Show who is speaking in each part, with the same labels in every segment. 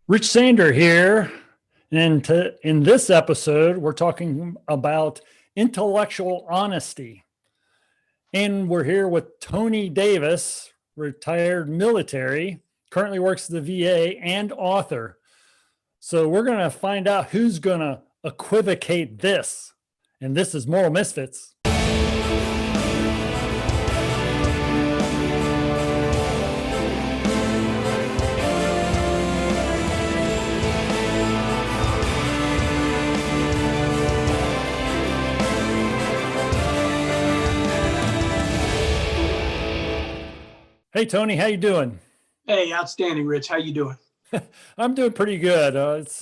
Speaker 1: Rich Sander here. And in this episode, we're talking about intellectual honesty. And we're here with Tony Davis, retired military, currently works at the VA, and author. So we're going to find out who's going to equivocate this. And this is Moral Misfits. Hey, Tony, how you doing?
Speaker 2: Hey, outstanding, Rich. How you doing?
Speaker 1: I'm doing pretty good. It's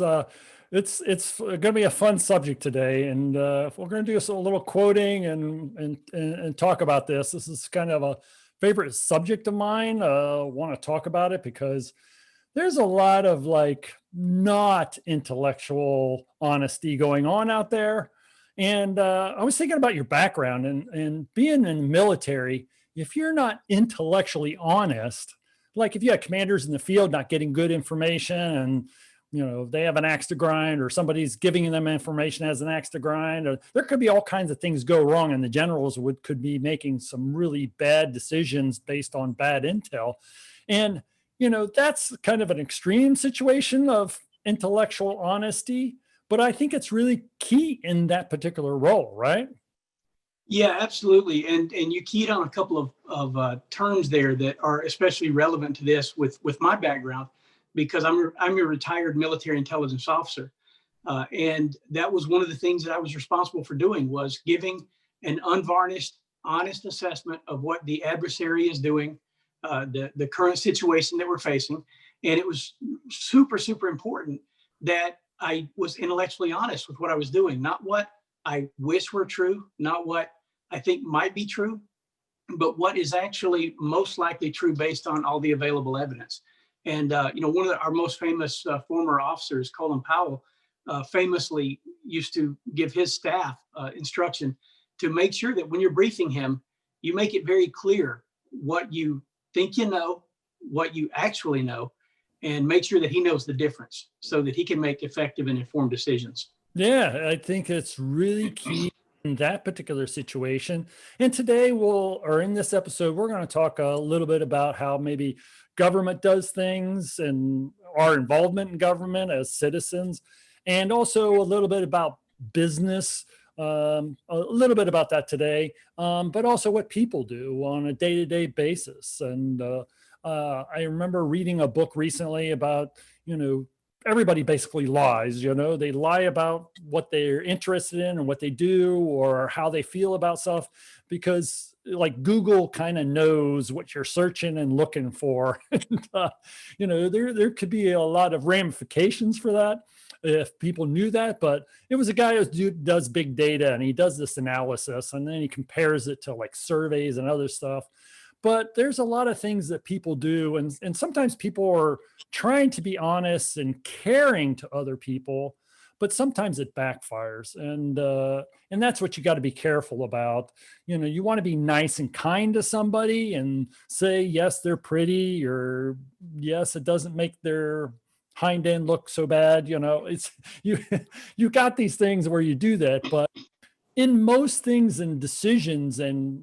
Speaker 1: going to be a fun subject today, and we're going to do a little quoting and talk about this. This is kind of a favorite subject of mine. Want to talk about it because there's a lot of not intellectual honesty going on out there. And I was thinking about your background and being in the military. If you're not intellectually honest, like if you have commanders in the field not getting good information and they have an axe to grind, or somebody's giving them information as an axe to grind, or there could be all kinds of things go wrong, and the generals could be making some really bad decisions based on bad intel. And that's kind of an extreme situation of intellectual honesty, but I think it's really key in that particular role, right?
Speaker 2: Yeah, absolutely. And you keyed on a couple of terms there that are especially relevant to this with my background, because I'm a retired military intelligence officer. And that was one of the things that I was responsible for doing, was giving an unvarnished, honest assessment of what the adversary is doing, the current situation that we're facing. And it was super, super important that I was intellectually honest with what I was doing, not what I wish were true, not what I think might be true, but what is actually most likely true based on all the available evidence. And, one of our most famous former officers, Colin Powell, famously used to give his staff instruction to make sure that when you're briefing him, you make it very clear what you think you know, what you actually know, and make sure that he knows the difference so that he can make effective and informed decisions.
Speaker 1: Yeah, I think it's really key in that particular situation. And today or in this episode, we're going to talk a little bit about how maybe government does things and our involvement in government as citizens, and also a little bit about business, a little bit about that today, but also what people do on a day-to-day basis. And I remember reading a book recently about, everybody basically lies. They lie about what they're interested in and what they do or how they feel about stuff, because like Google kind of knows what you're searching and looking for. And, there could be a lot of ramifications for that if people knew that. But it was a guy who does big data, and he does this analysis, and then he compares it to like surveys and other stuff. But there's a lot of things that people do, and sometimes people are trying to be honest and caring to other people, but sometimes it backfires, and that's what you got to be careful about. You want to be nice and kind to somebody and say yes, they're pretty, or yes, it doesn't make their hind end look so bad. It's you got these things where you do that, but in most things and decisions, and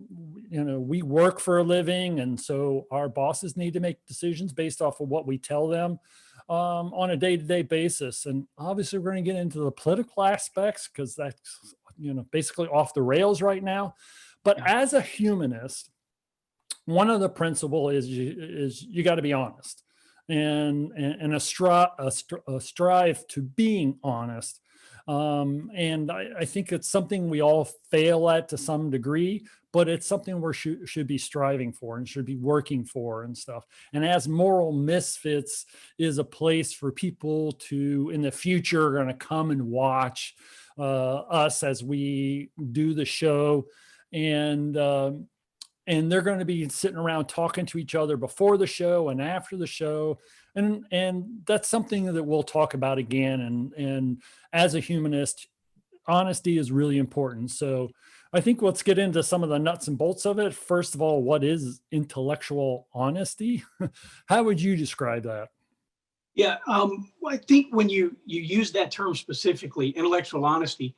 Speaker 1: we work for a living, and so our bosses need to make decisions based off of what we tell them on a day-to-day basis. And obviously we're going to get into the political aspects, because that's basically off the rails right now. But as a humanist, one of the principle is you got to be honest, and a strive to being honest. And I think it's something we all fail at to some degree, but it's something we should be striving for and should be working for and stuff. And as Moral Misfits is a place for people to, in the future, are going to come and watch us as we do the show. And they're going to be sitting around talking to each other before the show and after the show. And that's something that we'll talk about again. And as a humanist, honesty is really important. So I think let's get into some of the nuts and bolts of it. First of all, what is intellectual honesty? How would you describe that?
Speaker 2: Yeah, I think when you use that term specifically, intellectual honesty,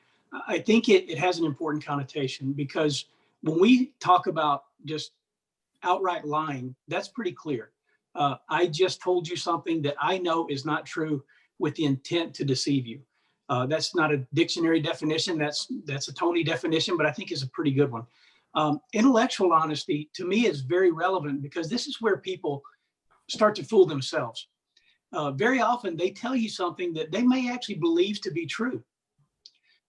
Speaker 2: I think it has an important connotation because when we talk about just outright lying, that's pretty clear. I just told you something that I know is not true with the intent to deceive you. That's not a dictionary definition. That's a Tony definition, but I think is a pretty good one. Intellectual honesty to me is very relevant because this is where people start to fool themselves. Very often they tell you something that they may actually believe to be true,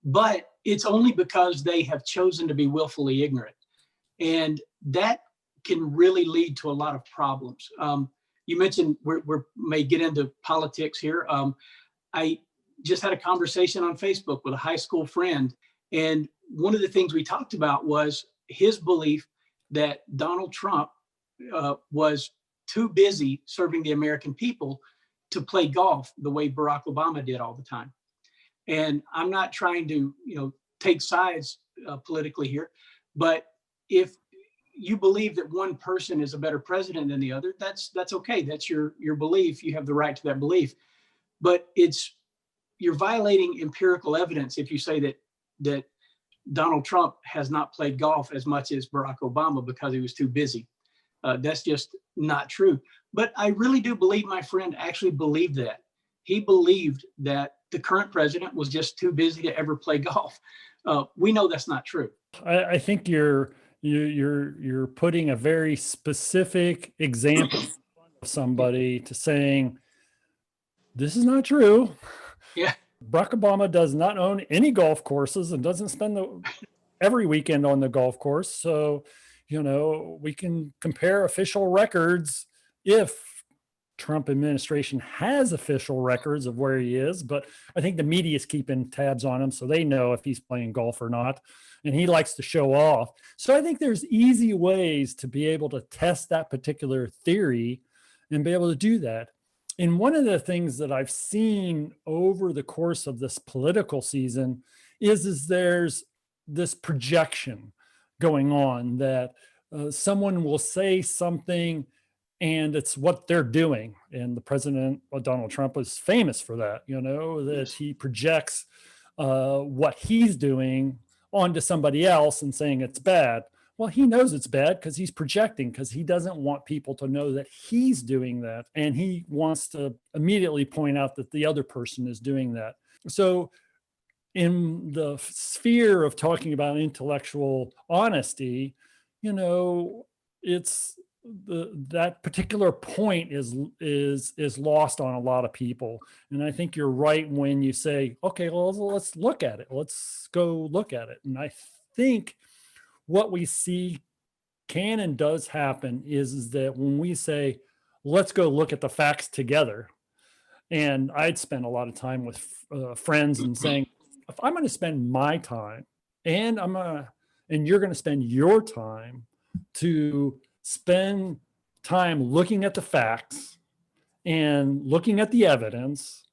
Speaker 2: but it's only because they have chosen to be willfully ignorant. And that can really lead to a lot of problems. You mentioned we may get into politics here. I just had a conversation on Facebook with a high school friend, and one of the things we talked about was his belief that Donald Trump was too busy serving the American people to play golf the way Barack Obama did all the time. And I'm not trying to, take sides politically here, but if you believe that one person is a better president than the other, that's okay. That's your belief. You have the right to that belief. But you're violating empirical evidence if you say that Donald Trump has not played golf as much as Barack Obama because he was too busy. That's just not true. But I really do believe my friend actually believed that. He believed that the current president was just too busy to ever play golf. We know that's not true.
Speaker 1: I think you're putting a very specific example of somebody to saying this is not true.
Speaker 2: Yeah.
Speaker 1: Barack Obama does not own any golf courses and doesn't spend every weekend on the golf course. So, we can compare official records if Trump administration has official records of where he is, but I think the media is keeping tabs on him so they know if he's playing golf or not. And he likes to show off. So I think there's easy ways to be able to test that particular theory and be able to do that. And one of the things that I've seen over the course of this political season is there's this projection going on that someone will say something and it's what they're doing. And the president, Donald Trump, was famous for that, that he projects what he's doing onto somebody else and saying it's bad. Well, he knows it's bad because he's projecting, because he doesn't want people to know that he's doing that. And he wants to immediately point out that the other person is doing that. So in the sphere of talking about intellectual honesty, it's that particular point is lost on a lot of people. And I think you're right when you say, okay, well, let's look at it. Let's go look at it. And I think what we see can and does happen is that when we say, let's go look at the facts together. And I'd spend a lot of time with friends and saying, if I'm going to spend my time and you're going to spend your time to spend time looking at the facts and looking at the evidence,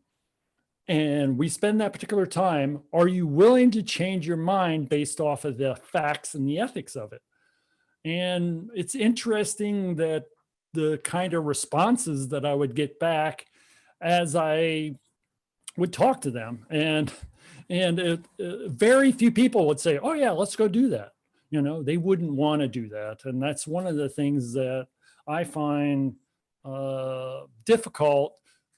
Speaker 1: and we spend that particular time, are you willing to change your mind based off of the facts and the ethics of it? And it's interesting that the kind of responses that I would get back as I would talk to them, and very few people would say, oh yeah, let's go do that. They wouldn't want to do that. And that's one of the things that I find difficult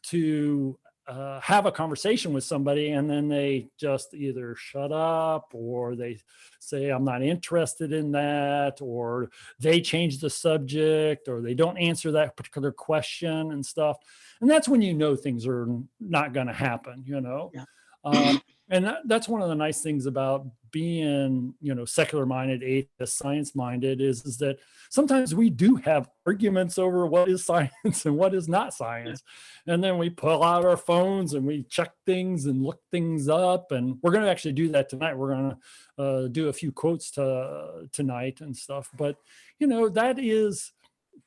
Speaker 1: to have a conversation with somebody, and then they just either shut up or they say, I'm not interested in that, or they change the subject, or they don't answer that particular question and stuff. And that's when things are not going to happen,
Speaker 2: Yeah.
Speaker 1: And that's one of the nice things about being, secular minded, atheist, science minded is that sometimes we do have arguments over what is science and what is not science. And then we pull out our phones and we check things and look things up. And we're going to actually do that tonight. We're going to do a few quotes tonight and stuff. But, that is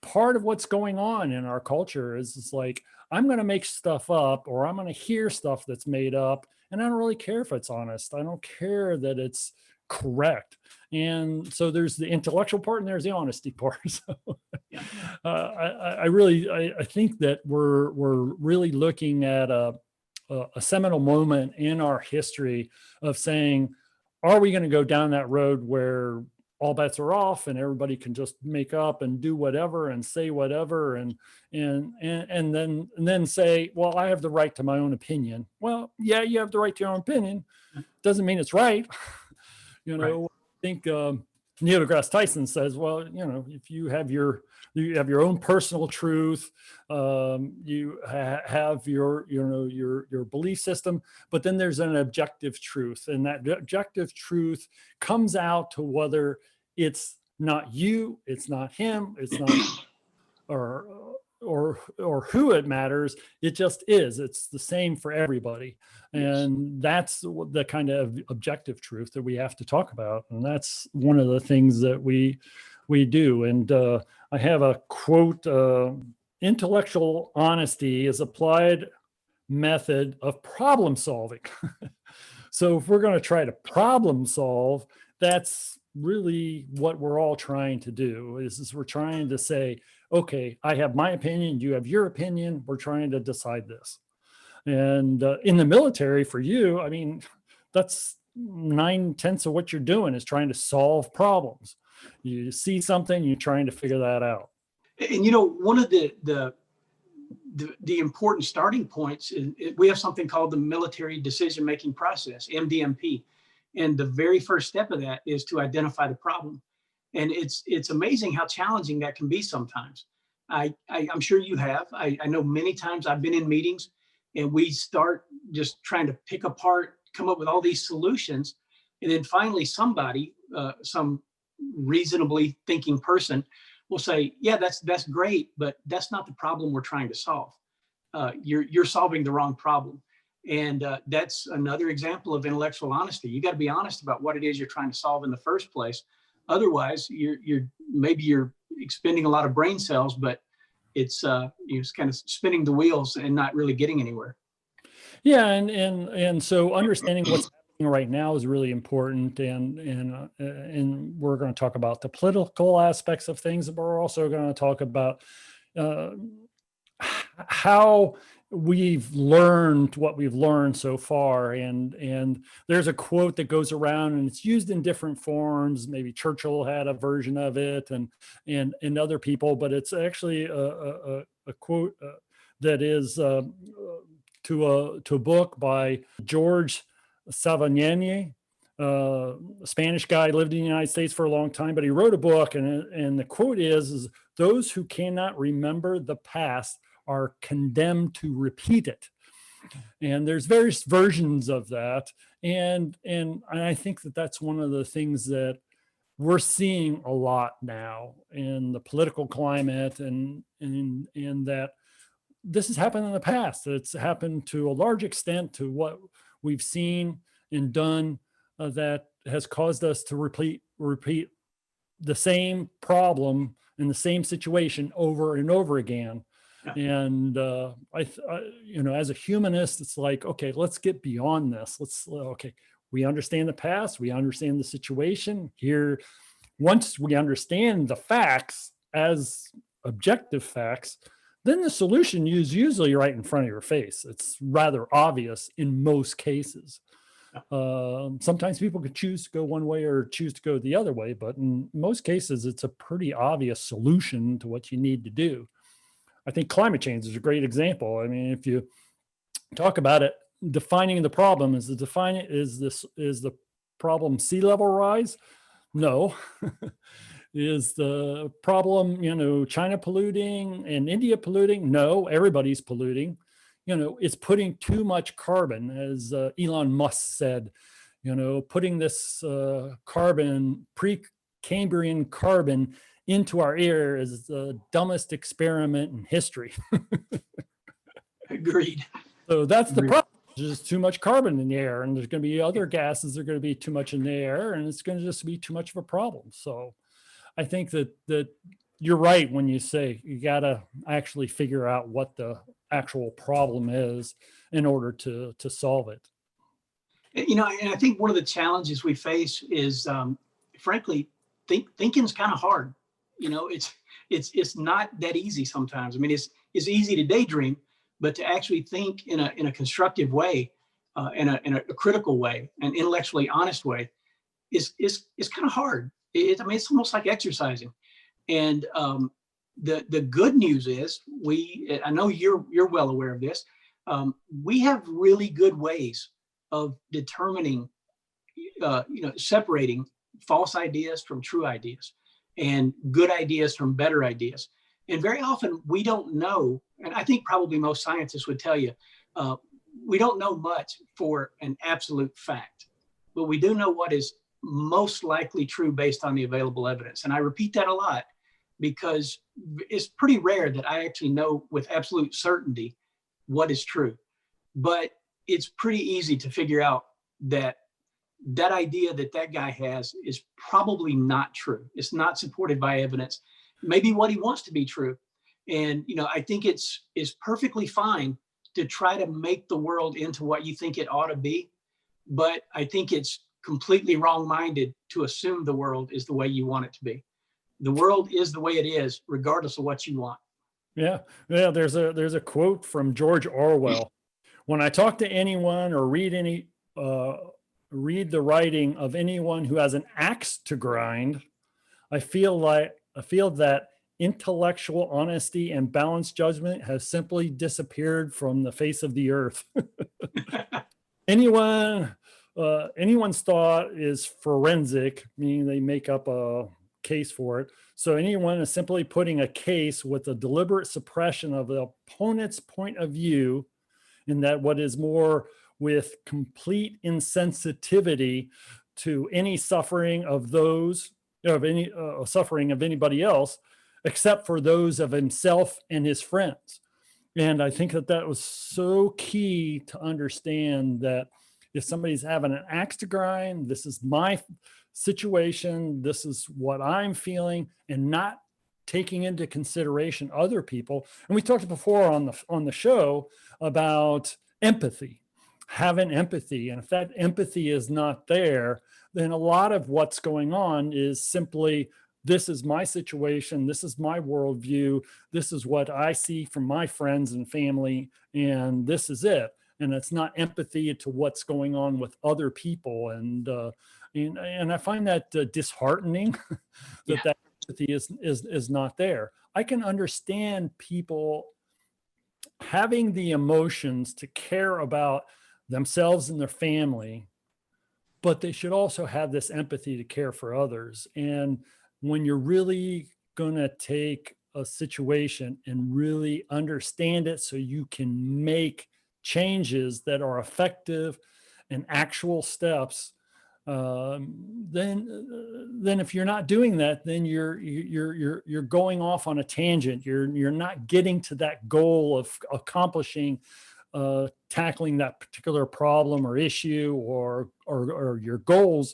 Speaker 1: part of what's going on in our culture. Is it's like, I'm going to make stuff up, or I'm going to hear stuff that's made up. And I don't really care if it's honest. I don't care that it's correct. And so there's the intellectual part and there's the honesty part. So
Speaker 2: Yeah.
Speaker 1: I think that we're really looking at a seminal moment in our history of saying, are we going to go down that road where all bets are off and everybody can just make up and do whatever and say whatever and then say, well, I have the right to my own opinion. Well, yeah, you have the right to your own opinion. Doesn't mean it's right.
Speaker 2: Right.
Speaker 1: I think Neil deGrasse Tyson says, well, if you have your own personal truth, you have your belief system, but then there's an objective truth, and that objective truth comes out to whether it's not you, it's not him, it's not or who it matters. It just is. It's the same for everybody.
Speaker 2: Yes.
Speaker 1: And that's the kind of objective truth that we have to talk about. And that's one of the things that we do. And I have a quote, intellectual honesty is applied method of problem solving. So if we're going to try to problem solve, that's really what we're all trying to do is we're trying to say, okay, I have my opinion, you have your opinion, we're trying to decide this. And in the military for you, I mean, that's 9/10 of what you're doing is trying to solve problems. You see something, you're trying to figure that out.
Speaker 2: And one of the important starting points is we have something called the military decision-making process, MDMP. And the very first step of that is to identify the problem. And it's amazing how challenging that can be sometimes. I'm sure you have. I know many times I've been in meetings and we start just trying to pick apart, come up with all these solutions. And then finally somebody, some reasonably thinking person will say, yeah, that's great, but that's not the problem we're trying to solve. You're solving the wrong problem. And that's another example of intellectual honesty. You got to be honest about what it is you're trying to solve in the first place. Otherwise, maybe you're expending a lot of brain cells, but it's kind of spinning the wheels and not really getting anywhere.
Speaker 1: Yeah, and so understanding what's happening right now is really important, and we're going to talk about the political aspects of things, but we're also going to talk about uh, how we've learned what we've learned so far. And there's a quote that goes around and it's used in different forms. Maybe Churchill had a version of it and other people, but it's actually a quote that is to a book by George Savigny, a Spanish guy, lived in the United States for a long time, but he wrote a book, and the quote is those who cannot remember the past are condemned to repeat it. And there's various versions of that. And I think that that's one of the things that we're seeing a lot now in the political climate and that this has happened in the past. It's happened to a large extent to what we've seen and done that has caused us to repeat the same problem in the same situation over and over again. And as a humanist, it's like, okay, let's get beyond this. Okay, we understand the past, we understand the situation here. Once we understand the facts as objective facts, then the solution is usually right in front of your face. It's rather obvious in most cases. Sometimes people could choose to go one way or choose to go the other way, but in most cases, it's a pretty obvious solution to what you need to do. I think climate change is a great example. I mean, if you talk about it, defining the problem is the problem sea level rise? No. Is the problem, China polluting and India polluting? No, everybody's polluting. It's putting too much carbon, as Elon Musk said, putting this pre-Cambrian carbon into our air is the dumbest experiment in history.
Speaker 2: Agreed.
Speaker 1: So that's the problem. There's too much carbon in the air, and there's going to be other gases that are going to be too much in the air, and it's going to just be too much of a problem. So I think that you're right when you say you got to actually figure out what the actual problem is in order to solve it.
Speaker 2: And I think one of the challenges we face is, frankly, thinking's kind of hard. It's not that easy sometimes. I mean, it's easy to daydream, but to actually think in a constructive way, in a critical way, an intellectually honest way, is kind of hard. I mean, it's almost like exercising. And the good news is, I know you're well aware of this. We have really good ways of determining, separating false ideas from true ideas, and good ideas from better ideas. And very often we don't know, and I think probably most scientists would tell you, we don't know much for an absolute fact, but we do know what is most likely true based on the available evidence. And I repeat that a lot because it's pretty rare that I actually know with absolute certainty what is true. But it's pretty easy to figure out that idea that guy has is probably not true. It's not supported by evidence. Maybe what he wants to be true. And I think it's perfectly fine to try to make the world into what you think it ought to be. But I think it's completely wrong-minded to assume the world is the way you want it to be. The world is the way it is, regardless of what you want.
Speaker 1: Yeah. Yeah. There's a quote from George Orwell. When I talk to anyone or read the writing of anyone who has an axe to grind, I feel that intellectual honesty and balanced judgment has simply disappeared from the face of the earth. Anyone's thought is forensic, meaning they make up a case for it. So anyone is simply putting a case with a deliberate suppression of the opponent's point of view, in that what is more with complete insensitivity to any suffering of suffering of anybody else, except for those of himself and his friends. And I think that was so key to understand, that if somebody's having an axe to grind, this is my situation, this is what I'm feeling, and not taking into consideration other people. And we talked before on the show about empathy, having empathy. And if that empathy is not there, then a lot of what's going on is simply, this is my situation, this is my worldview, this is what I see from my friends and family, and this is it. And it's not empathy to what's going on with other people. And I find that disheartening that empathy is not there. I can understand people having the emotions to care about themselves and their family, but they should also have this empathy to care for others. And when you're really going to take a situation and really understand it so you can make changes that are effective and actual steps, then if you're not doing that, then you're going off on a tangent. You're not getting to that goal of accomplishing, tackling that particular problem or issue or your goals.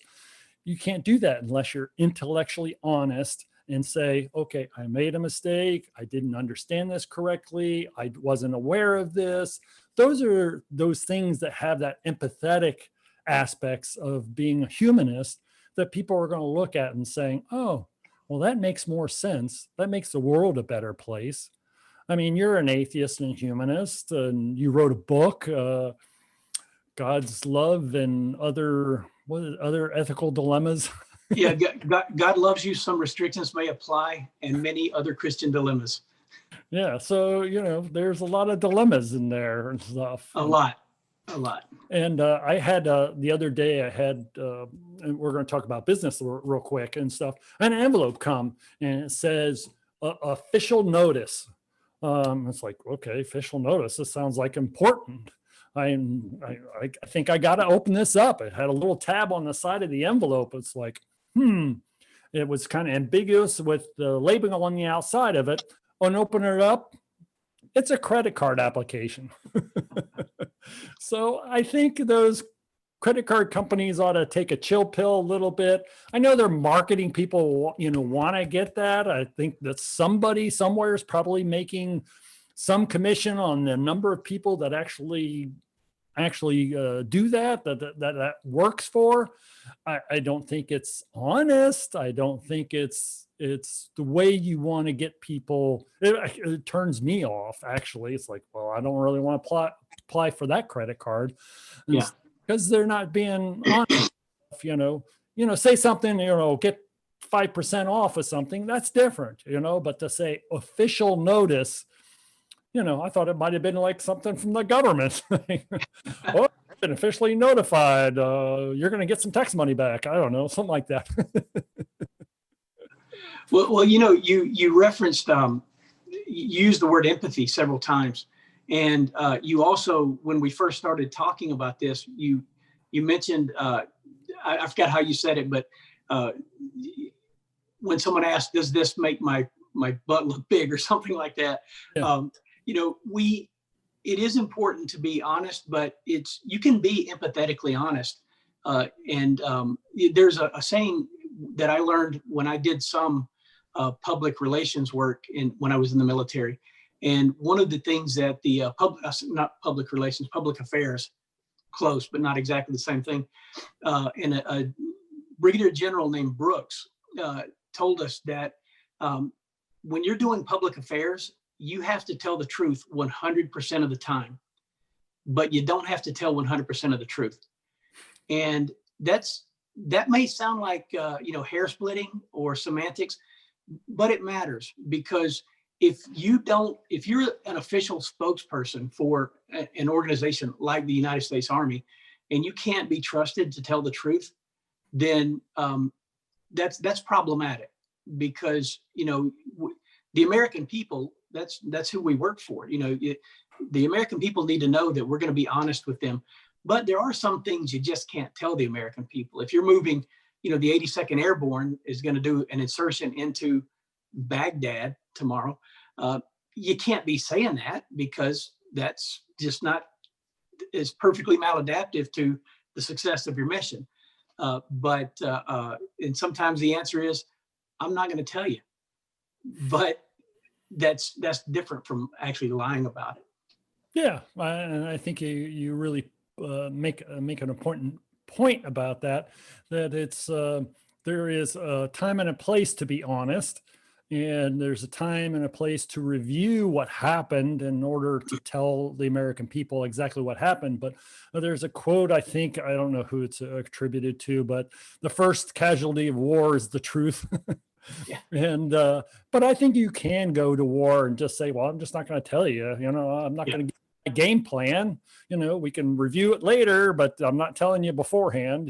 Speaker 1: You can't do that unless you're intellectually honest and say, okay, I made a mistake. I didn't understand this correctly. I wasn't aware of this. Those are those things that have that empathetic aspects of being a humanist that people are going to look at and saying, oh, well, that makes more sense. That makes the world a better place. I mean, you're an atheist and humanist, and you wrote a book, God's Love and Other Ethical Dilemmas.
Speaker 2: Yeah, God loves you. Some restrictions may apply, and many other Christian dilemmas.
Speaker 1: Yeah, so there's a lot of dilemmas in there and stuff.
Speaker 2: A lot.
Speaker 1: And I had the other day, and we're going to talk about business real quick and stuff. An envelope come and it says official notice. It's like, okay, official notice. This sounds like important. I think I got to open this up. It had a little tab on the side of the envelope. It's like, it was kind of ambiguous with the labeling on the outside of it. And open it up, it's a credit card application. So I think those credit card companies ought to take a chill pill a little bit. I know their marketing people, want to get that. I think that somebody somewhere is probably making some commission on the number of people that actually actually do that works for. I don't think it's honest. I don't think it's the way you want to get people. It turns me off. Actually, it's like, well, I don't really want to apply for that credit card, and
Speaker 2: Yeah.
Speaker 1: because they're not being honest. Say something. Get 5% off of something. That's different. But to say official notice. I thought it might have been like something from the government. Oh, you've been officially notified. You're going to get some tax money back. I don't know, something like that.
Speaker 2: Well, you referenced, you used the word empathy several times. And you also, when we first started talking about this, you mentioned, I forgot how you said it, but when someone asked, does this make my butt look big or something like that?
Speaker 1: Yeah.
Speaker 2: It is important to be honest, but you can be empathetically honest. And there's a saying that I learned when I did some public relations work when I was in the military. And one of the things that the not public relations, public affairs, close, but not exactly the same thing. And a brigadier general named Brooks told us that when you're doing public affairs, you have to tell the truth 100% of the time, but you don't have to tell 100% of the truth. And that may sound like hair splitting or semantics, but it matters, because if you're an official spokesperson for an organization like the United States Army, and you can't be trusted to tell the truth, then that's problematic, because the American people, that's who we work for. The American people need to know that we're going to be honest with them. But there are some things you just can't tell the American people. If you're moving, the 82nd Airborne is going to do an insertion into Baghdad tomorrow. You can't be saying that, because that's just not, is perfectly maladaptive to the success of your mission. And sometimes the answer is, I'm not going to tell you. But that's different from actually lying about it.
Speaker 1: Yeah, and I think you really make an important point about that. That it's there is a time and a place to be honest, and there's a time and a place to review what happened in order to tell the American people exactly what happened. But there's a quote, I don't know who it's attributed to, but the first casualty of war is the truth.
Speaker 2: Yeah.
Speaker 1: And but I think you can go to war and just say, well, I'm just not going to tell you. I'm not going to a game plan. We can review it later, but I'm not telling you beforehand.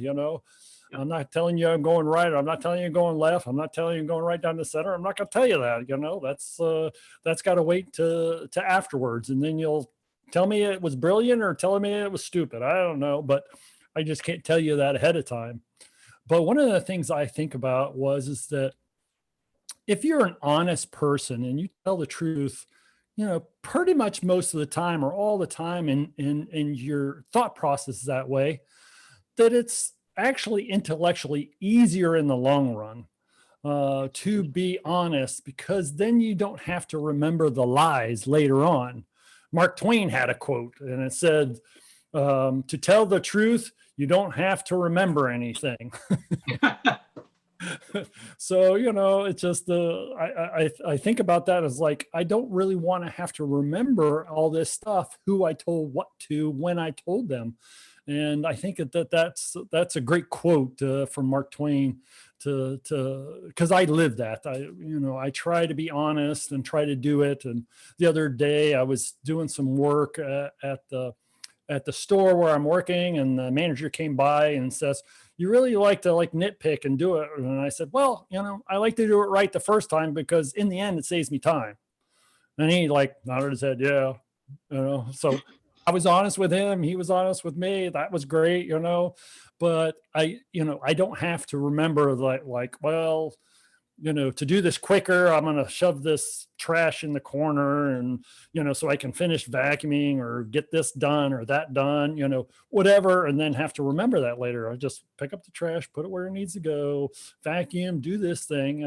Speaker 1: I'm not telling you I'm going right. I'm not telling you I'm going left. I'm not telling you I'm going right down the center. I'm not going to tell you that. That's got to wait to afterwards, and then you'll tell me it was brilliant or tell me it was stupid. I don't know, but I just can't tell you that ahead of time. But one of the things I think about is that if you're an honest person and you tell the truth, pretty much most of the time or all the time in your thought process that way, that it's actually intellectually easier in the long run to be honest, because then you don't have to remember the lies later on. Mark Twain had a quote, and it said, to tell the truth, you don't have to remember anything. So, it's just I think about that as like, I don't really want to have to remember all this stuff, who I told what to, when I told them. And I think that's a great quote from Mark Twain because I live that. I try to be honest and try to do it. And the other day I was doing some work at the store where I'm working, and the manager came by and says, you really like to nitpick and do it. And I said, well, I like to do it right the first time, because in the end it saves me time. And he nodded his head. Yeah. So I was honest with him. He was honest with me. That was great, but I don't have to remember well, to do this quicker, I'm going to shove this trash in the corner and, so I can finish vacuuming or get this done or that done, whatever. And then have to remember that later. I just pick up the trash, put it where it needs to go, vacuum, do this thing,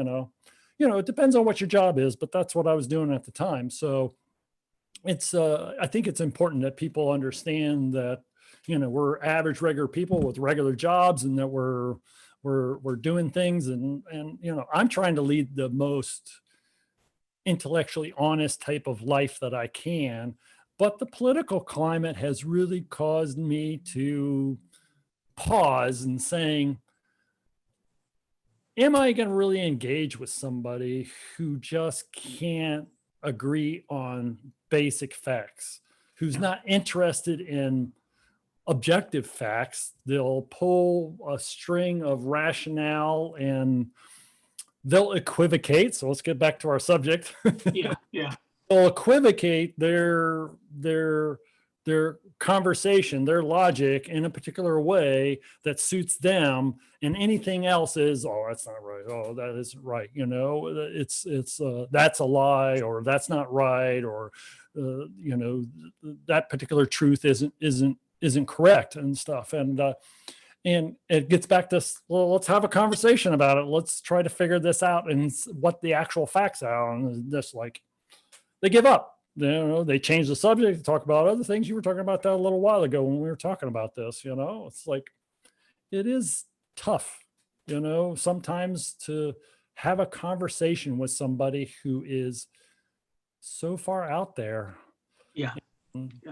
Speaker 1: it depends on what your job is, but that's what I was doing at the time. So it's, I think it's important that people understand that, we're average regular people with regular jobs, and that we're doing things, and I'm trying to lead the most intellectually honest type of life that I can. But the political climate has really caused me to pause and saying, am I going to really engage with somebody who just can't agree on basic facts, who's not interested in objective facts? They'll pull a string of rationale and they'll equivocate. So let's get back to our subject.
Speaker 2: Yeah.
Speaker 1: They'll equivocate their conversation, their logic in a particular way that suits them, and anything else is, oh, that's not right. Oh, that isn't right. It's that's a lie, or that's not right, or that particular truth isn't correct and stuff. And it gets back to, well, let's have a conversation about it. Let's try to figure this out and what the actual facts are. And just like, they give up. They change the subject to talk about other things. You were talking about that a little while ago when we were talking about this. It's like, it is tough, sometimes to have a conversation with somebody who is so far out there.
Speaker 2: Yeah.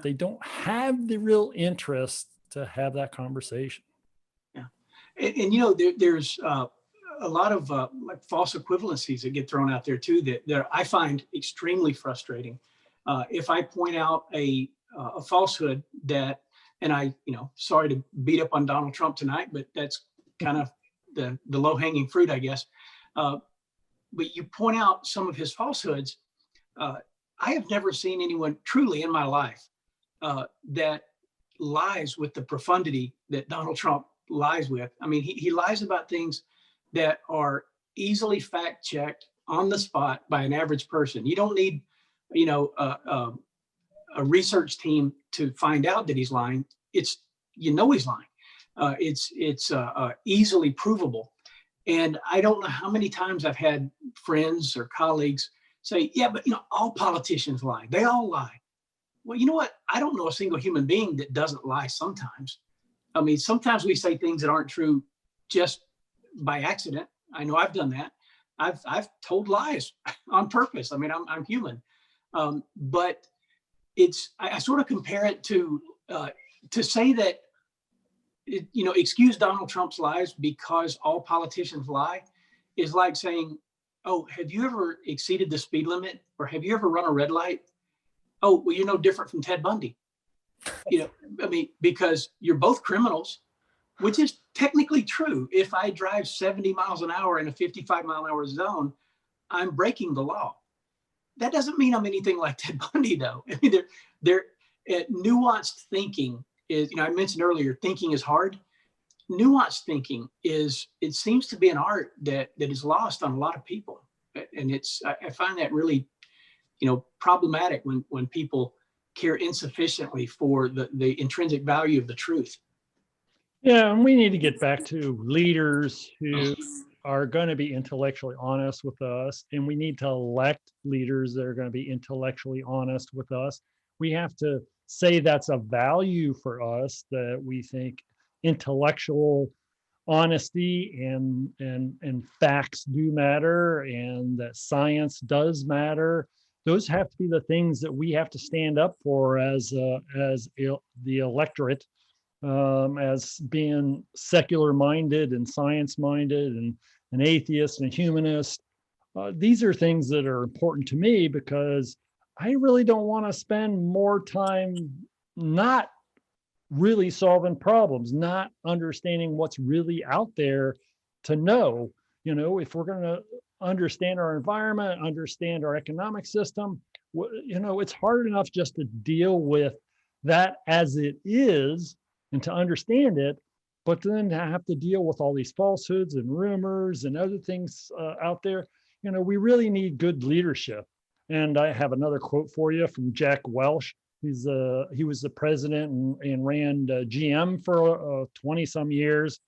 Speaker 1: They don't have the real interest to have that conversation.
Speaker 2: Yeah. And there's a lot of like false equivalencies that get thrown out there too, that I find extremely frustrating. If I point out a falsehood that, and sorry to beat up on Donald Trump tonight, but that's kind of the low hanging fruit, I guess. But you point out some of his falsehoods. I have never seen anyone truly in my life that lies with the profundity that Donald Trump lies with. I mean, he lies about things that are easily fact checked on the spot by an average person. You don't need, a research team to find out that he's lying. It's, he's lying. It's easily provable. And I don't know how many times I've had friends or colleagues say, yeah, but all politicians lie. They all lie. Well, you know what? I don't know a single human being that doesn't lie sometimes. I mean, sometimes we say things that aren't true just by accident. I know I've done that. I've told lies on purpose. I mean, I'm human. But I sort of compare it to say that, excuse Donald Trump's lies because all politicians lie is like saying, oh, have you ever exceeded the speed limit, or have you ever run a red light? Oh, well, you're no different from Ted Bundy. I mean, because you're both criminals, which is technically true. If I drive 70 miles an hour in a 55-mile-an-hour zone, I'm breaking the law. That doesn't mean I'm anything like Ted Bundy, though. I mean, nuanced thinking is, I mentioned earlier, thinking is hard. Nuanced thinking it seems to be an art that is lost on a lot of people. And I find that really, problematic when people care insufficiently for the intrinsic value of the truth.
Speaker 1: Yeah, and we need to get back to leaders who are going to be intellectually honest with us, and we need to elect leaders that are going to be intellectually honest with us. We have to say that's a value for us, that we think intellectual honesty and facts do matter, and that science does matter. Those have to be the things that we have to stand up for as the electorate, as being secular minded and science minded and an atheist and a humanist. These are things that are important to me because I really don't want to spend more time not really solving problems, not understanding what's really out there to know, if we're going to understand our environment, understand our economic system, it's hard enough just to deal with that as it is and to understand it, but then to have to deal with all these falsehoods and rumors and other things out there. We really need good leadership. And I have another quote for you from Jack Welch. He was the president and ran GM for 20 some years,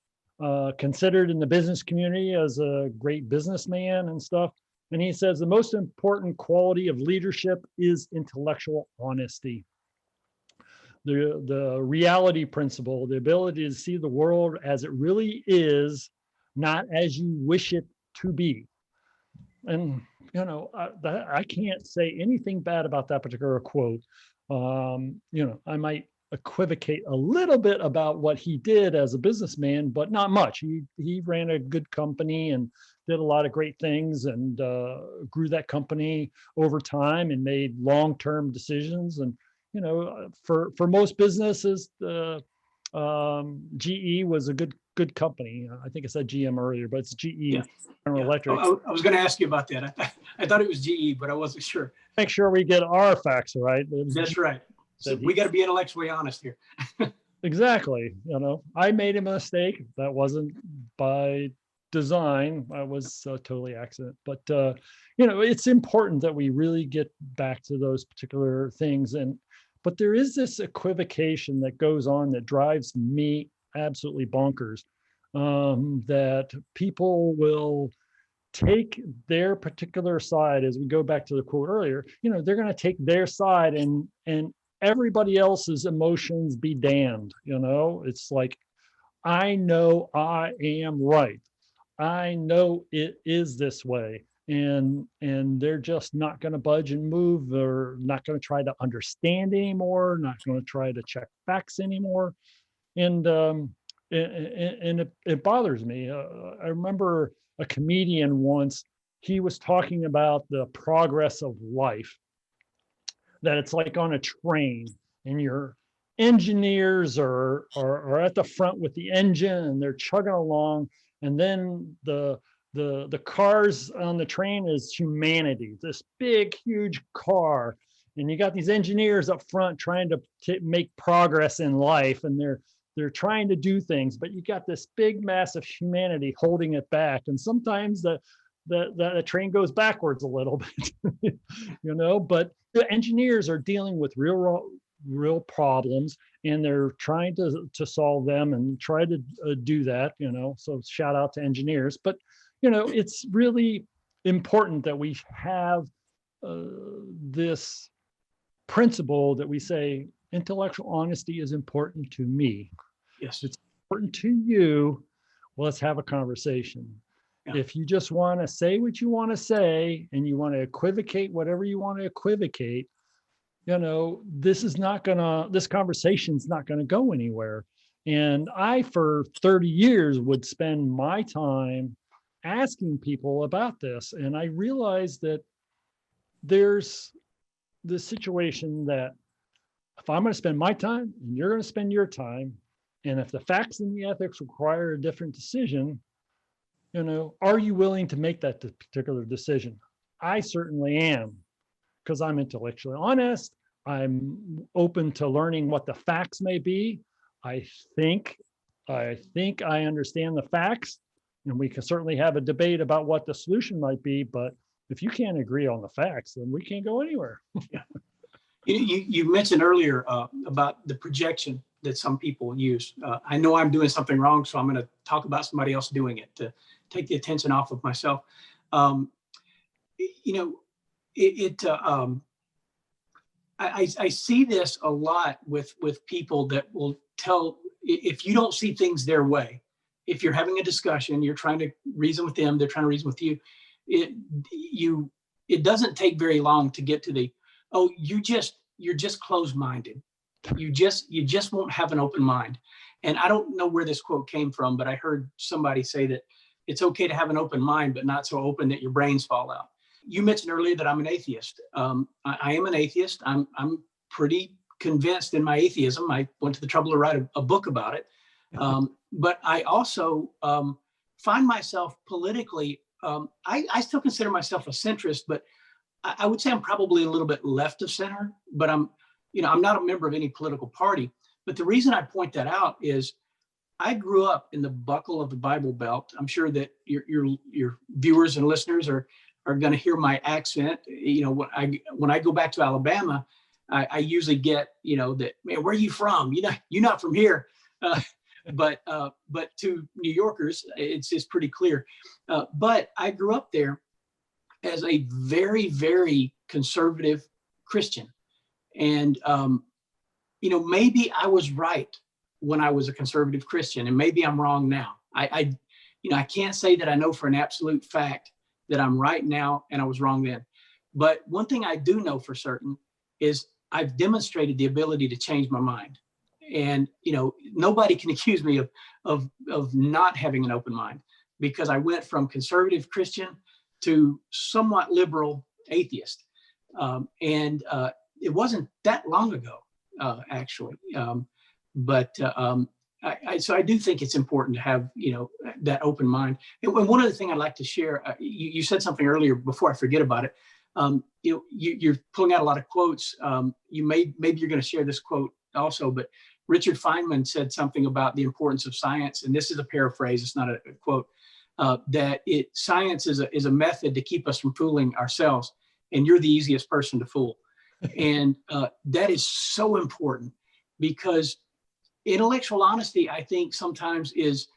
Speaker 1: considered in the business community as a great businessman and stuff. And he says the most important quality of leadership is intellectual honesty. the reality principle, the ability to see the world as it really is, not as you wish it to be. And I can't say anything bad about that particular quote. I might equivocate a little bit about what he did as a businessman, but not much. He ran a good company and did a lot of great things, and grew that company over time and made long-term decisions. And for most businesses, GE was a good company. I think I said GM earlier, but it's GE,
Speaker 2: Yeah.
Speaker 1: General
Speaker 2: Yeah.
Speaker 1: Electric.
Speaker 2: I was going to ask you about that. I thought it was GE, but I wasn't sure.
Speaker 1: Make sure we get our facts right.
Speaker 2: That's right. So we got to be intellectually honest here.
Speaker 1: Exactly. I made a mistake. That wasn't by design. I was totally accident. But it's important that we really get back to those particular things. But there is this equivocation that goes on that drives me absolutely bonkers. That people will take their particular side, as we go back to the quote earlier. They're going to take their side, and everybody else's emotions be damned. It's like, I know I am right. I know it is this way. And they're just not going to budge and move. They're not going to try to understand anymore, not going to try to check facts anymore. And it bothers me. I remember a comedian once, he was talking about the progress of life, that it's like on a train, and your engineers are at the front with the engine, and they're chugging along, and then the cars on the train is humanity, this big huge car, and you got these engineers up front trying to make progress in life, and they're trying to do things, but you got this big massive humanity holding it back, and sometimes the train goes backwards a little bit. But the engineers are dealing with real problems, and they're trying to solve them and try to do that. So shout out to engineers. But it's really important that we have this principle that we say intellectual honesty is important to me.
Speaker 2: Yes.
Speaker 1: It's important to you. Well, let's have a conversation. Yeah. If you just want to say what you want to say, and you want to equivocate whatever you want to equivocate, this conversation's not going to go anywhere. And I, for 30 years, would spend my time asking people about this. And I realized that there's this situation that if I'm going to spend my time and you're going to spend your time, and if the facts and the ethics require a different decision, are you willing to make that particular decision? I certainly am, because I'm intellectually honest. I'm open to learning what the facts may be. I think I understand the facts, and we can certainly have a debate about what the solution might be. But if you can't agree on the facts, then we can't go anywhere.
Speaker 2: Yeah. You mentioned earlier about the projection that some people use. I know I'm doing something wrong, so I'm going to talk about somebody else doing it to take the attention off of myself. I see this a lot with people that will tell, if you don't see things their way, if you're having a discussion, you're trying to reason with them, they're trying to reason with you. It doesn't take very long to get to the, oh, you're just closed-minded. You just won't have an open mind. And I don't know where this quote came from, but I heard somebody say that it's okay to have an open mind, but not so open that your brains fall out. You mentioned earlier that I'm an atheist. I am an atheist. I'm pretty convinced in my atheism. I went to the trouble to write a book about it. But I also find myself politically, I still consider myself a centrist, but I would say I'm probably a little bit left of center, but I'm not a member of any political party. But the reason I point that out is I grew up in the buckle of the Bible Belt. I'm sure that your viewers and listeners are going to hear my accent. When I go back to Alabama, I usually get, that, man, where are you from? You're not from here. But to New Yorkers, it's pretty clear. But I grew up there as a very, very conservative Christian. And maybe I was right when I was a conservative Christian, and maybe I'm wrong now. I can't say that I know for an absolute fact that I'm right now and I was wrong then. But one thing I do know for certain is I've demonstrated the ability to change my mind. And, nobody can accuse me of not having an open mind, because I went from conservative Christian to somewhat liberal atheist. And it wasn't that long ago, actually. So I do think it's important to have, that open mind. And one other thing I'd like to share, you said something earlier before I forget about it. You're pulling out a lot of quotes. Maybe you're going to share this quote also, but Richard Feynman said something about the importance of science. And this is a paraphrase, it's not a quote, that science is a method to keep us from fooling ourselves. And you're the easiest person to fool. And that is so important, because intellectual honesty, I think, sometimes is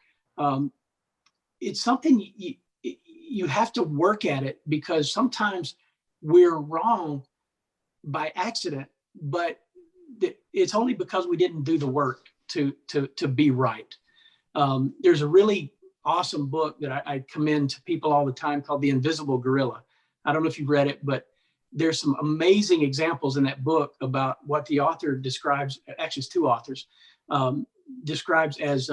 Speaker 2: it's something you have to work at it, because sometimes we're wrong by accident, but it's only because we didn't do the work to be right. There's a really awesome book that I commend to people all the time called The Invisible Gorilla. I don't know if you've read it, but there's some amazing examples in that book about what the author describes, actually it's two authors, describes as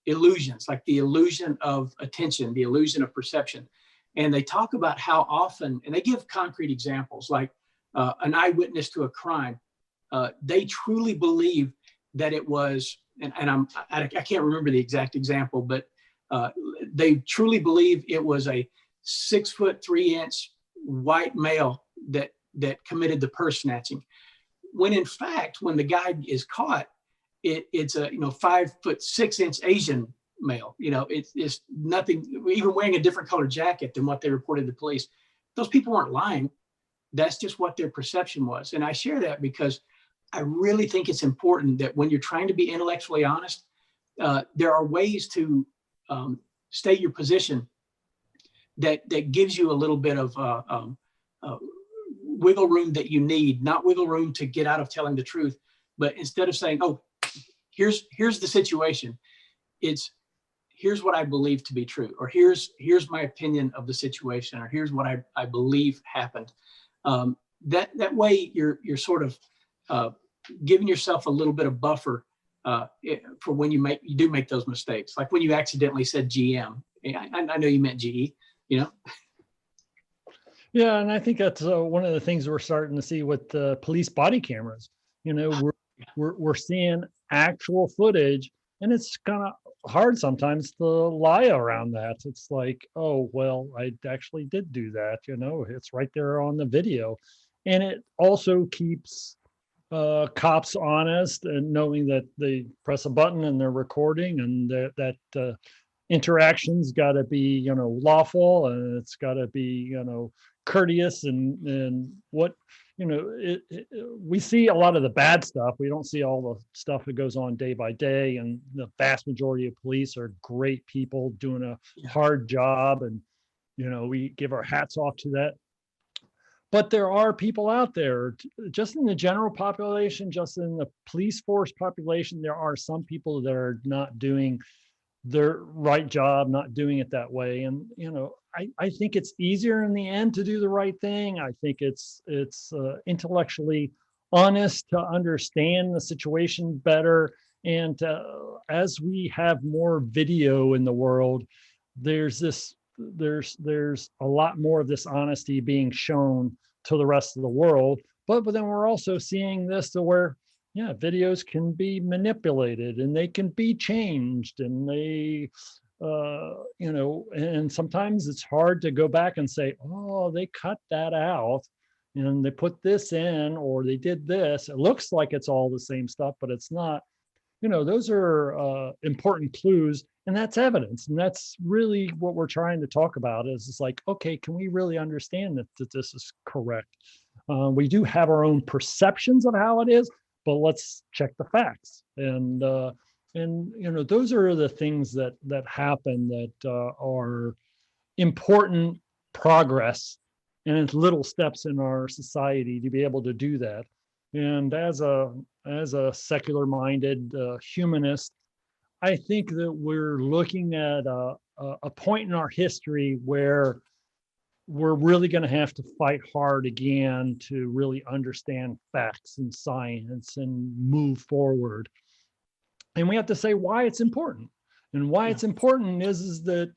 Speaker 2: illusions, like the illusion of attention, the illusion of perception. And they talk about how often, and they give concrete examples, like an eyewitness to a crime. They truly believe that it was, I can't remember the exact example, but they truly believe it was a 6'3" white male that committed the purse snatching. When in fact, when the guy is caught, it's a 5'6" Asian male. It's nothing, even wearing a different colored jacket than what they reported to police. Those people weren't lying. That's just what their perception was. And I share that because I really think it's important that when you're trying to be intellectually honest, there are ways to state your position that gives you a little bit of wiggle room that you need, not wiggle room to get out of telling the truth, but instead of saying, oh, here's the situation, here's what I believe to be true, or here's my opinion of the situation, or here's what I believe happened. That way you're sort of giving yourself a little bit of buffer for when you do make those mistakes. Like when you accidentally said GM, I know you meant GE,
Speaker 1: Yeah, and I think that's one of the things we're starting to see with the police body cameras. We're seeing actual footage, and it's kind of hard sometimes to lie around that. It's like, oh, well, I actually did do that. It's right there on the video, and it also keeps cops honest, and knowing that they press a button and they're recording, and that interaction's got to be lawful, and it's got to be courteous, and what we see a lot of the bad stuff. We don't see all the stuff that goes on day by day, and the vast majority of police are great people doing a hard job, and we give our hats off to that. But there are people out there, just in the general population, just in the police force population, there are some people that are not doing their right job, not doing it that way. And, I think it's easier in the end to do the right thing. I think it's intellectually honest to understand the situation better. And as we have more video in the world, there's a lot more of this honesty being shown to the rest of the world. But then we're also seeing this to where, videos can be manipulated and they can be changed, and they, and sometimes it's hard to go back and say, oh, they cut that out and they put this in, or they did this. It looks like it's all the same stuff, but it's not. Those are important clues, and that's evidence. And that's really what we're trying to talk about is it's like, okay, can we really understand that this is correct? We do have our own perceptions of how it is, but let's check the facts. And those are the things that happen that are important progress, and it's little steps in our society to be able to do that. And as a as a secular-minded humanist, I think that we're looking at a point in our history where we're really going to have to fight hard again to really understand facts and science and move forward. And we have to say why it's important. And why
Speaker 2: Yeah.
Speaker 1: it's important is that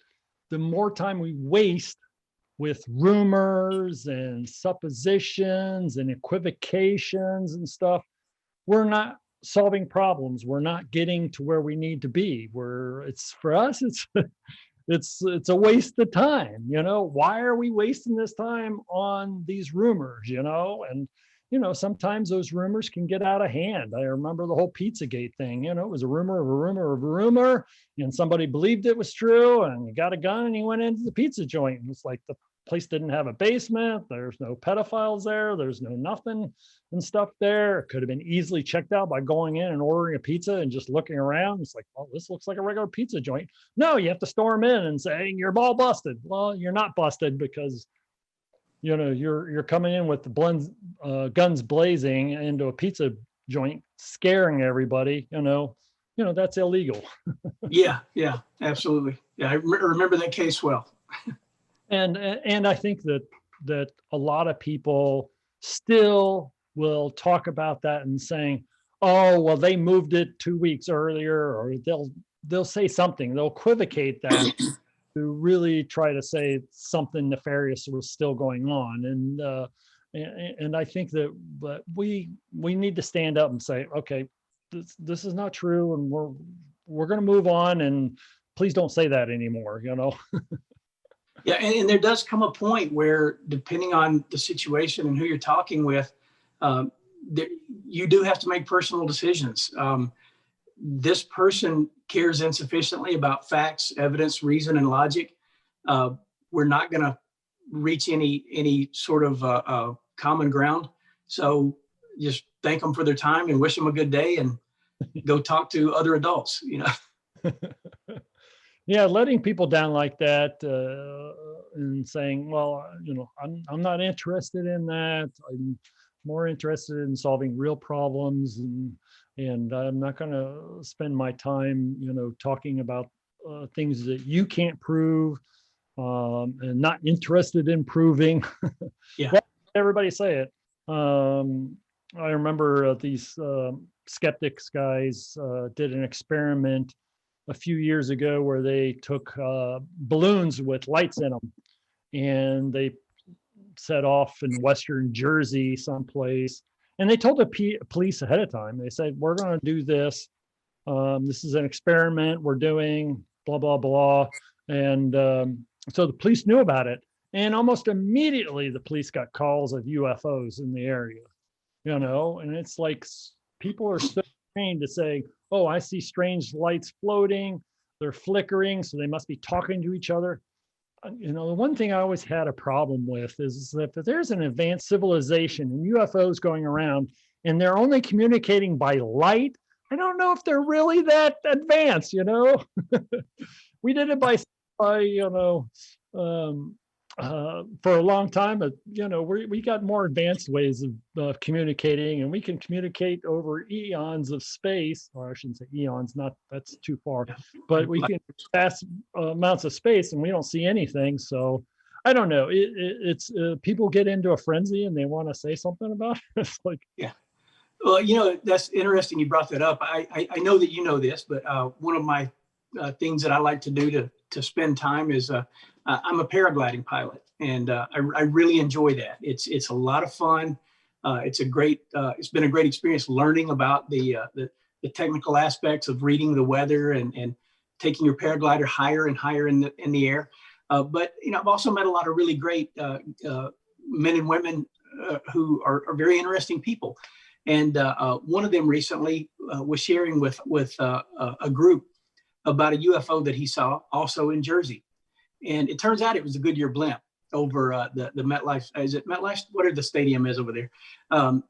Speaker 1: the more time we waste with rumors and suppositions and equivocations and stuff, we're not solving problems. We're not getting to where we need to be. It's for us, it's a waste of time. Why are we wasting this time on these rumors? And sometimes those rumors can get out of hand. I remember the whole Pizzagate thing. It was a rumor of a rumor of a rumor, and somebody believed it was true, and he got a gun and he went into the pizza joint, and it's like the place didn't have a basement, there's no pedophiles there, there's no nothing and stuff there. It could have been easily checked out by going in and ordering a pizza and just looking around. It's like, well, this looks like a regular pizza joint. No, you have to storm in and say you're all busted. Well, you're not busted, because you're coming in with the guns blazing into a pizza joint, scaring everybody. That's illegal.
Speaker 2: Yeah, absolutely. Yeah, I remember that case well.
Speaker 1: And I think that a lot of people still will talk about that and saying, oh, well, they moved it 2 weeks earlier, or they'll say something, they'll equivocate that to really try to say something nefarious was still going on. And I think that we need to stand up and say, okay, this is not true, and we're going to move on, and please don't say that anymore.
Speaker 2: Yeah, and there does come a point where, depending on the situation and who you're talking with, you do have to make personal decisions. This person cares insufficiently about facts, evidence, reason, and logic. We're not going to reach any sort of common ground. So just thank them for their time and wish them a good day, and go talk to other adults.
Speaker 1: Yeah, letting people down like that, and saying, well, I'm not interested in that. I'm more interested in solving real problems, and I'm not going to spend my time, talking about things that you can't prove, and not interested in proving.
Speaker 2: Yeah.
Speaker 1: Well, everybody say it. I remember these skeptics guys did an experiment a few years ago where they took balloons with lights in them, and they set off in Western Jersey someplace, and they told the police ahead of time. They said, we're going to do this. This is an experiment we're doing, blah, blah, blah. And so the police knew about it. And almost immediately the police got calls of UFOs in the area, and it's like people are so trained to say, oh, I see strange lights floating, they're flickering, so they must be talking to each other. The one thing I always had a problem with is that if there's an advanced civilization and UFOs going around and they're only communicating by light, I don't know if they're really that advanced. We did it by for a long time, but we got more advanced ways of communicating, and we can communicate over eons of space, or I shouldn't say eons, that's too far, but we can vast amounts of space, and we don't see anything. So I don't know. It's people get into a frenzy and they want to say something about it. It's like,
Speaker 2: Yeah. Well, that's interesting you brought that up. I know that you know this, but one of my things that I like to do to spend time is I'm a paragliding pilot, and I really enjoy that. It's a lot of fun. It's been a great experience learning about the technical aspects of reading the weather and taking your paraglider higher and higher in the air. But I've also met a lot of really great men and women who are very interesting people. And one of them recently was sharing with a group about a UFO that he saw also in Jersey. And it turns out it was a Goodyear blimp over the MetLife. Is it MetLife? Whatever the stadium is over there. I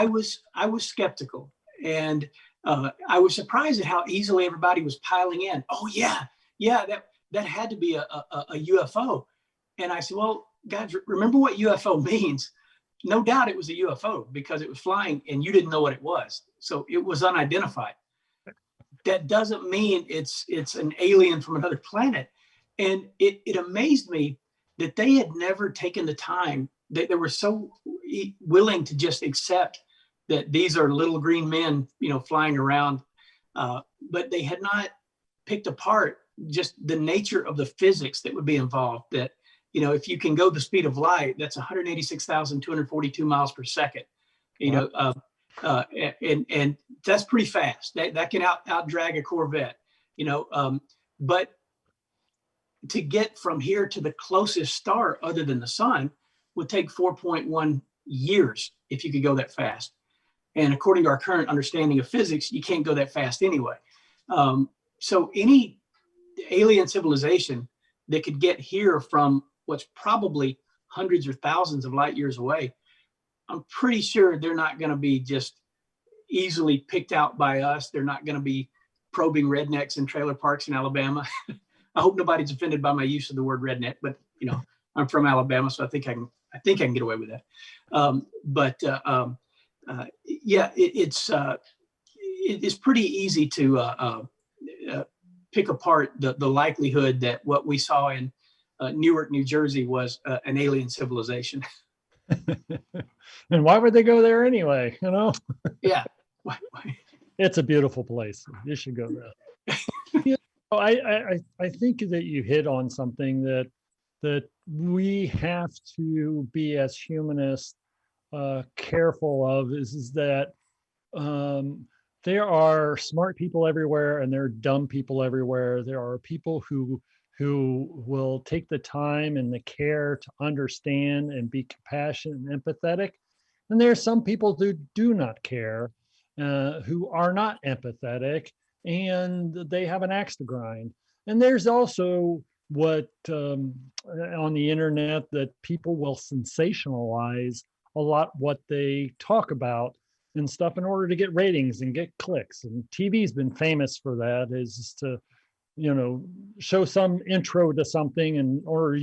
Speaker 2: was skeptical, and I was surprised at how easily everybody was piling in. Oh yeah, that had to be a UFO. And I said, well, guys, remember what UFO means. no doubt it was a UFO because it was flying and you didn't know what it was. So it was unidentified. That doesn't mean it's an alien from another planet. And it amazed me that they had never taken the time, that they were so willing to just accept that these are little green men, flying around. But they had not picked apart just the nature of the physics that would be involved. That, if you can go the speed of light, that's 186,242 miles per second.
Speaker 1: Wow.
Speaker 2: And that's pretty fast. That can out drag a Corvette. But to get from here to the closest star other than the sun would take 4.1 years if you could go that fast. And according to our current understanding of physics, you can't go that fast anyway. So any alien civilization that could get here from what's probably hundreds or thousands of light years away, I'm pretty sure they're not going to be just easily picked out by us. They're not going to be probing rednecks in trailer parks in Alabama. I hope nobody's offended by my use of the word redneck, but I'm from Alabama, so I think I can get away with that. It's pretty easy to pick apart the likelihood that what we saw in Newark, New Jersey was an alien civilization.
Speaker 1: And why would they go there anyway?
Speaker 2: Yeah.
Speaker 1: It's a beautiful place. You should go there. I think that you hit on something that we have to be as humanists careful of is that there are smart people everywhere and there are dumb people everywhere. There are people who will take the time and the care to understand and be compassionate and empathetic. And there are some people who do not care, who are not empathetic, and they have an axe to grind. And there's also what on the internet that people will sensationalize a lot what they talk about and stuff in order to get ratings and get clicks. And TV's been famous for that, is to show some intro to something in order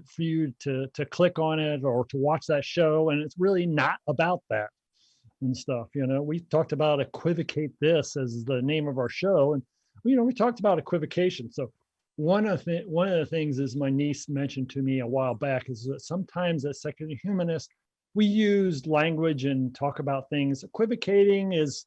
Speaker 1: for you to click on it or to watch that show, and it's really not about that and stuff. We talked about Equivocate This as the name of our show, and we talked about equivocation. So one of the things is my niece mentioned to me a while back is that sometimes as secular humanists we use language and talk about things. Equivocating is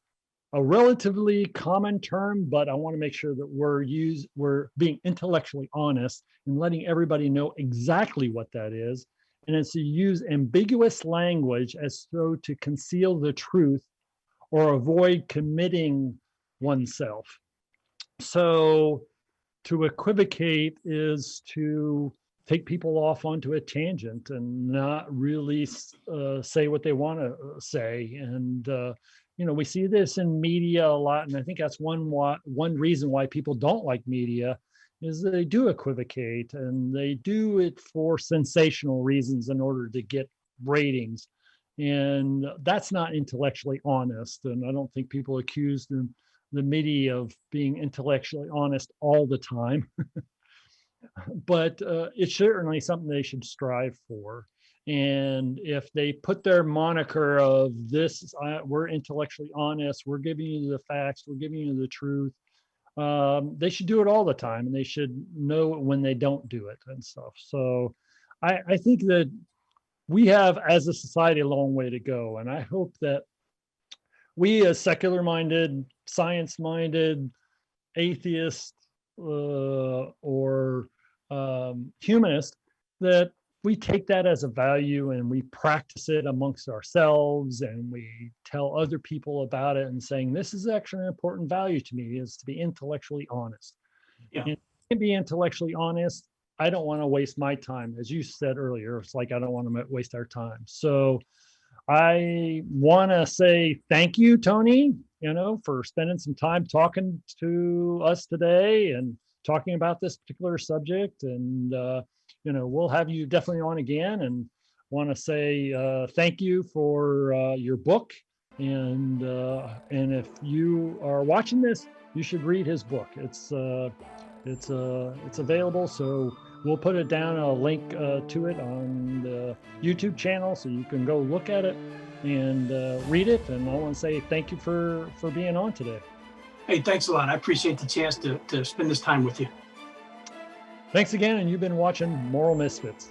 Speaker 1: a relatively common term, but I want to make sure that we're being intellectually honest and letting everybody know exactly what that is. And it's to use ambiguous language as so to conceal the truth or avoid committing oneself. So to equivocate is to take people off onto a tangent and not really say what they want to say. And we see this in media a lot, and I think that's one reason why people don't like media is that they do equivocate, and they do it for sensational reasons in order to get ratings. And that's not intellectually honest. And I don't think people accuse the media of being intellectually honest all the time. But it's certainly something they should strive for. And if they put their moniker of this, we're intellectually honest, we're giving you the facts, we're giving you the truth, they should do it all the time, and they should know when they don't do it and stuff. So I think that we have, as a society, a long way to go. And I hope that we, as secular-minded, science-minded, atheists, or humanists, that we take that as a value and we practice it amongst ourselves, and we tell other people about it and saying, this is actually an important value to me, is to be intellectually honest.
Speaker 2: Yeah.
Speaker 1: And to be intellectually honest, I don't want to waste my time. As you said earlier, it's like I don't want to waste our time. So I want to say thank you, Tony, for spending some time talking to us today and talking about this particular subject. And, we'll have you definitely on again, and want to say thank you for your book. And if you are watching this, you should read his book. It's available. So We'll put it down, a link to it on the YouTube channel, so you can go look at it and read it. And I want to say thank you for being on today.
Speaker 2: Hey, thanks a lot. I appreciate the chance to spend this time with you.
Speaker 1: Thanks again, and you've been watching Moral Misfits.